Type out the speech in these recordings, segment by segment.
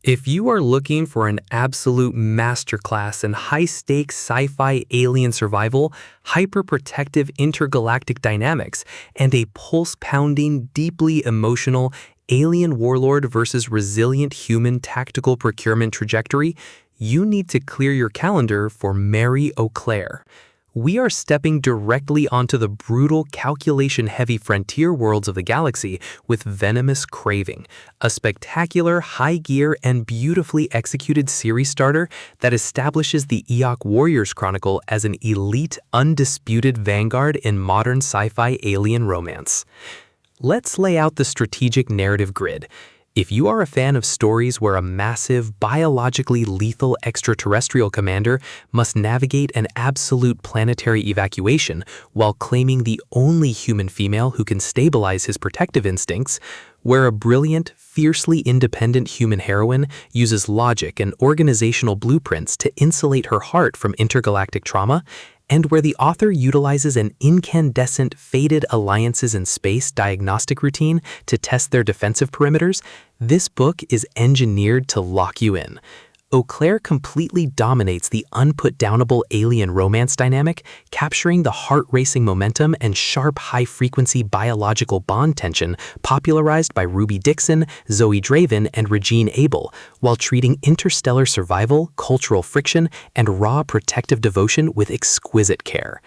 If you are looking for an absolute masterclass in high-stakes sci-fi alien survival, hyper-protective intergalactic dynamics, and a pulse-pounding, deeply emotional alien warlord versus resilient human tactical procurement trajectory, you need to clear your calendar for Mary Auclair. We are stepping directly onto the brutal, calculation-heavy frontier worlds of the galaxy with Venomous Craving, a spectacular, high-gear, and beautifully executed series starter that establishes the Eok Warriors Chronicle as an elite, undisputed vanguard in modern sci-fi alien romance. Let's lay out the strategic narrative grid. If you are a fan of stories where a massive, biologically lethal extraterrestrial commander must navigate an absolute planetary evacuation while claiming the only human female who can stabilize his protective instincts, where a brilliant, fiercely independent human heroine uses logic and organizational blueprints to insulate her heart from intergalactic trauma, and where the author utilizes an incandescent fated alliances in space diagnostic routine to test their defensive perimeters, this book is engineered to lock you in. Auclair completely dominates the unput-downable alien romance dynamic, capturing the heart-racing momentum and sharp high-frequency biological bond tension popularized by Ruby Dixon, Zoe Draven, and Regine Abel, while treating interstellar survival, cultural friction, and raw protective devotion with exquisite care.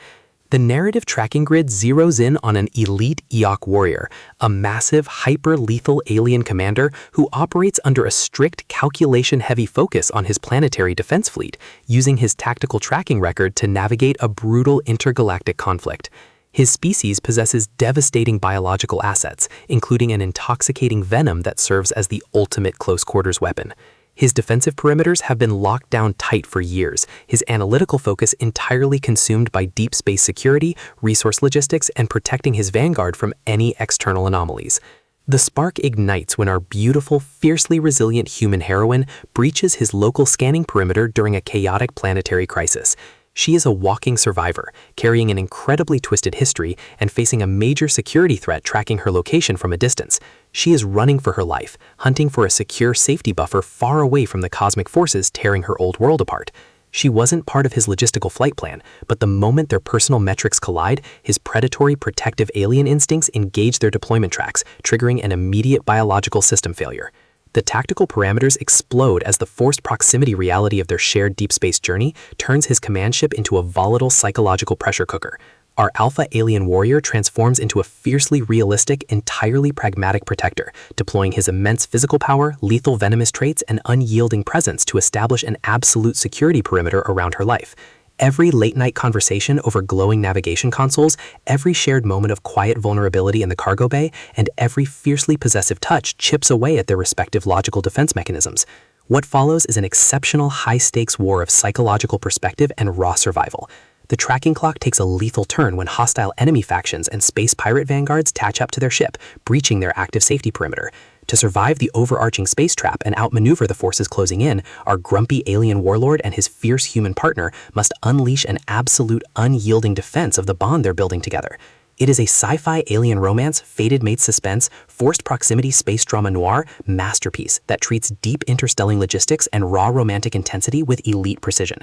The narrative tracking grid zeroes in on an elite Eok warrior, a massive, hyper-lethal alien commander who operates under a strict calculation-heavy focus on his planetary defense fleet, using his tactical tracking record to navigate a brutal intergalactic conflict. His species possesses devastating biological assets, including an intoxicating venom that serves as the ultimate close-quarters weapon. His defensive perimeters have been locked down tight for years, his analytical focus entirely consumed by deep space security, resource logistics, and protecting his vanguard from any external anomalies. The spark ignites when our beautiful, fiercely resilient human heroine breaches his local scanning perimeter during a chaotic planetary crisis. She is a walking survivor, carrying an incredibly twisted history and facing a major security threat tracking her location from a distance. She is running for her life, hunting for a secure safety buffer far away from the cosmic forces tearing her old world apart. She wasn't part of his logistical flight plan, but the moment their personal metrics collide, his predatory protective alien instincts engage their deployment tracks, triggering an immediate biological system failure. The tactical parameters explode as the forced proximity reality of their shared deep space journey turns his command ship into a volatile psychological pressure cooker. Our alpha alien warrior transforms into a fiercely realistic, entirely pragmatic protector, deploying his immense physical power, lethal venomous traits, and unyielding presence to establish an absolute security perimeter around her life. Every late-night conversation over glowing navigation consoles, every shared moment of quiet vulnerability in the cargo bay, and every fiercely possessive touch chips away at their respective logical defense mechanisms. What follows is an exceptional high-stakes war of psychological perspective and raw survival. The tracking clock takes a lethal turn when hostile enemy factions and space pirate vanguards attach up to their ship, breaching their active safety perimeter. To survive the overarching space trap and outmaneuver the forces closing in, our grumpy alien warlord and his fierce human partner must unleash an absolute unyielding defense of the bond they're building together. It is a sci-fi alien romance, fated mates suspense, forced proximity space drama noir masterpiece that treats deep interstellar logistics and raw romantic intensity with elite precision.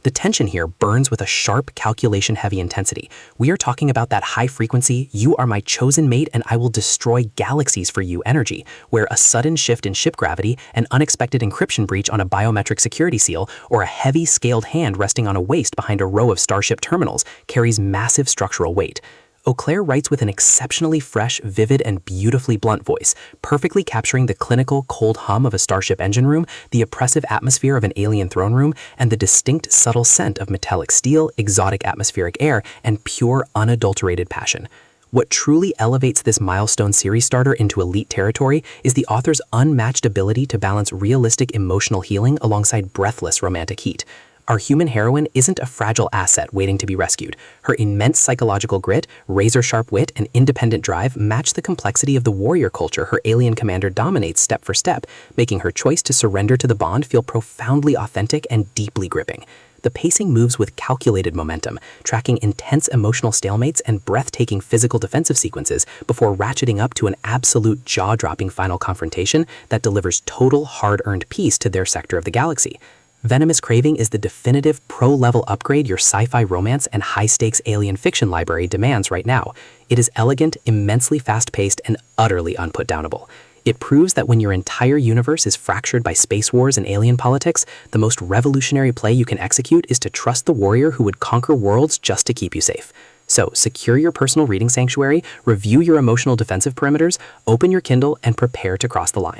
The tension here burns with a sharp, calculation-heavy intensity. We are talking about that high-frequency, you are my chosen mate and I will destroy galaxies for you energy, where a sudden shift in ship gravity, an unexpected encryption breach on a biometric security seal, or a heavy, scaled hand resting on a waist behind a row of starship terminals carries massive structural weight. Auclair writes with an exceptionally fresh, vivid, and beautifully blunt voice, perfectly capturing the clinical, cold hum of a starship engine room, the oppressive atmosphere of an alien throne room, and the distinct, subtle scent of metallic steel, exotic atmospheric air, and pure, unadulterated passion. What truly elevates this milestone series starter into elite territory is the author's unmatched ability to balance realistic emotional healing alongside breathless romantic heat. Our human heroine isn't a fragile asset waiting to be rescued. Her immense psychological grit, razor-sharp wit, and independent drive match the complexity of the warrior culture her alien commander dominates step for step, making her choice to surrender to the bond feel profoundly authentic and deeply gripping. The pacing moves with calculated momentum, tracking intense emotional stalemates and breathtaking physical defensive sequences before ratcheting up to an absolute jaw-dropping final confrontation that delivers total hard-earned peace to their sector of the galaxy. Venomous Craving is the definitive pro-level upgrade your sci-fi romance and high-stakes alien fiction library demands right now. It is elegant, immensely fast-paced, and utterly unputdownable. It proves that when your entire universe is fractured by space wars and alien politics, the most revolutionary play you can execute is to trust the warrior who would conquer worlds just to keep you safe. So, secure your personal reading sanctuary, review your emotional defensive perimeters, open your Kindle, and prepare to cross the line.